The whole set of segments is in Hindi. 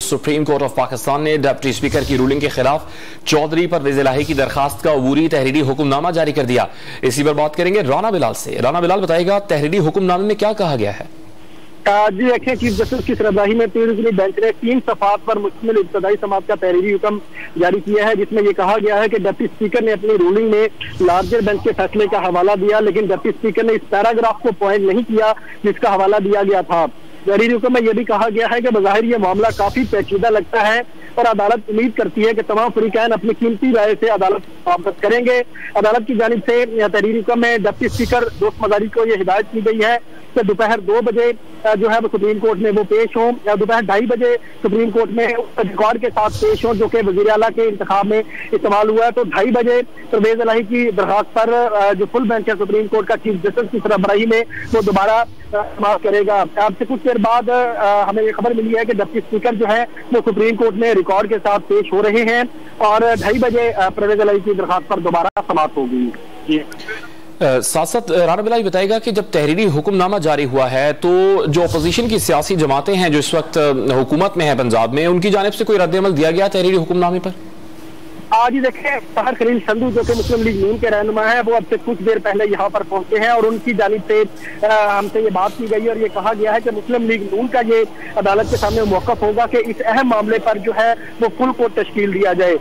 सुप्रीम कोर्ट ऑफ पाकिस्तान ने डिप्टी स्पीकर की रूलिंग के खिलाफ चौधरी परवेज इलाही की दरखास्त का अबूरी तहरीरी हुक्मनामा जारी कर दिया। इसी पर बात करेंगे राना बिलाल से। राना बिलाल बताएगा तहरीरी हुक्मनामे में क्या कहा गया है। जी देखिए, चीफ जस्टिस की सरबराही में 3 रुकनी बेंच ने 3 सफात पर मुश्तमिल इब्तदाई समात का तहरीरी हुक्म जारी किया है, जिसमें यह कहा गया है कि डिप्टी स्पीकर ने अपनी रूलिंग में लार्जर बेंच के फैसले का हवाला दिया, लेकिन डिप्टी स्पीकर ने इस पैराग्राफ को पॉइंट नहीं किया जिसका हवाला दिया गया था। तहरीरी हुक्म में यह भी कहा गया है कि बज़ाहिर यह मामला काफी पेचीदा लगता है और अदालत उम्मीद करती है कि तमाम फरीकैन अपनी कीमती राय से अदालत वापस करेंगे। अदालत की जानिब से तहरीरी हुक्म में डिप्टी स्पीकर दोस्त मजारी को यह हिदायत की गई है कि दोपहर 2 बजे जो है वो सुप्रीम कोर्ट में वो पेश हों, या दोपहर 2:30 बजे सुप्रीम कोर्ट में रिकॉर्ड के साथ पेश हों, जो कि वज़ीर आला के इंतखाब में इस्तेमाल हुआ है। तो 2:30 बजे परवेज इलाही की दरखास्त पर जो फुल बेंच है सुप्रीम कोर्ट का चीफ जस्टिस की सरबराही में वो दोबारा समाअत करेगा। आपसे कुछ देर बाद हमें ये खबर मिली है कि डिप्टी स्पीकर जो है वो सुप्रीम कोर्ट में रिकॉर्ड के साथ पेश हो रहे हैं और 2:30 बजे परवेज इलाही की दरखास्त पर दोबारा समाअत होगी। साथ साथ राना बिलाल बताएगा कि जब तहरीरी हुक्मनामा जारी हुआ है तो जो अपोजिशन की सियासी जमातें हैं जो इस वक्त हुकूमत में है पंजाब में, उनकी जानिब से कोई रद्द-ए-अमल दिया गया तहरीरी हुक्मनामे पर? आज ही देखें, ताहिर खलील संधू जो कि मुस्लिम लीग नून के रहनुमा है, वो अब से कुछ देर पहले यहाँ पर पहुंचे हैं और उनकी जानिब से हमसे ये बात की गई और ये कहा गया है कि मुस्लिम लीग नून का ये अदालत के सामने मौक़िफ़ होगा कि इस अहम मामले पर जो है वो फुल कोर्ट तश्कील दिया जाए।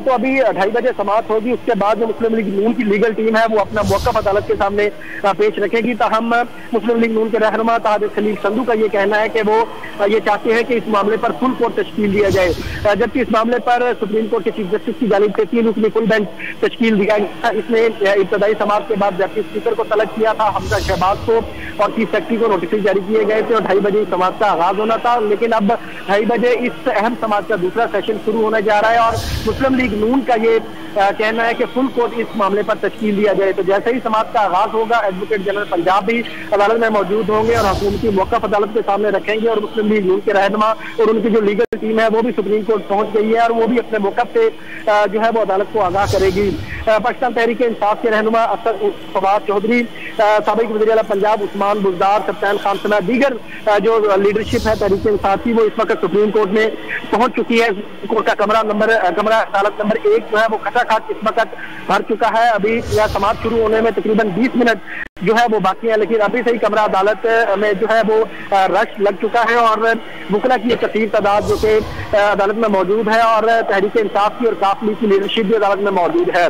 तो अभी 2:30 बजे समाअत होगी, उसके बाद जो मुस्लिम लीग नून की लीगल टीम है वो अपना मौक़िफ़ अदालत के सामने पेश रखेगी। ताहम मुस्लिम लीग नून के रहनुमा ताहिर खलील संधू का ये कहना है कि वो ये चाहते हैं कि इस मामले पर फुल कोर्ट तश्कील दिया जाए, जबकि इस मामले पर सुप्रीम कोर्ट के चीफ जस्टिस की जानिब से 3 रुकनी फुल बेंच तश्कील दिया गया। इसने इब्तदाई समाअत के बाद डिप्टी स्पीकर को तलब किया था, हमजा शहबाज को और चीफ सेक्रेटरी को नोटिस जारी किए गए थे और 2:30 बजे समाअत का आगाज होना था, लेकिन अब 2:30 बजे इस अहम समाअत का दूसरा सेशन शुरू होने जा रहा है और मुस्लिम लीग नून का ये कहना है कि फुल कोर्ट इस मामले पर तश्कील दिया जाए। तो जैसे ही समाअत का आगाज होगा, एडवोकेट जनरल पंजाब भी अदालत में मौजूद होंगे और हुकूमती मौक़िफ़ अदालत के सामने रखेंगे और मुस्लिम लीग नून के रहनुमा और उनकी जो लीगल टीम है वो भी सुप्रीम कोर्ट पहुंच गई है और वो भी अपने मौक़िफ़ से जो है वो अदालत को आगाह करेगी। पाकिस्तान तहरीक इंसाफ के रहनुमा असद फवाद चौधरी, साबिक वज़ीर आला पंजाब उस्मान बुज़दार, सत्तान खान समेत दीगर जो लीडरशिप है तहरीक इंसाफ की, वो इस वक्त सुप्रीम कोर्ट में पहुंच चुकी है। कोर्ट का कमरा अदालत नंबर 1 जो है वो खचाखच इस वक्त भर चुका है। अभी यह समाअत शुरू होने में तकरीबन 20 मिनट जो है वो बाकी है, लेकिन अभी से ही कमरा अदालत में जो है वो रश लग चुका है और वकला की एक कसीर तादाद जो कि अदालत में मौजूद है और तहरीक इंसाफ की और काफ लीग की लीडरशिप भी अदालत में मौजूद है।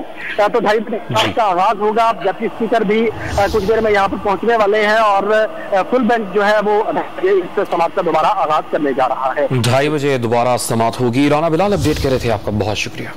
तो 2:30 बजे का आगाज होगा, जबकि स्पीकर भी कुछ देर में यहाँ पर पहुंचने वाले हैं और फुल बेंच जो है वो इस समाअत का दोबारा आगाज करने जा रहा है। 2:30 बजे दोबारा समाअत होगी। राना बिलाल अपडेट कर रहे थे, आपका बहुत शुक्रिया।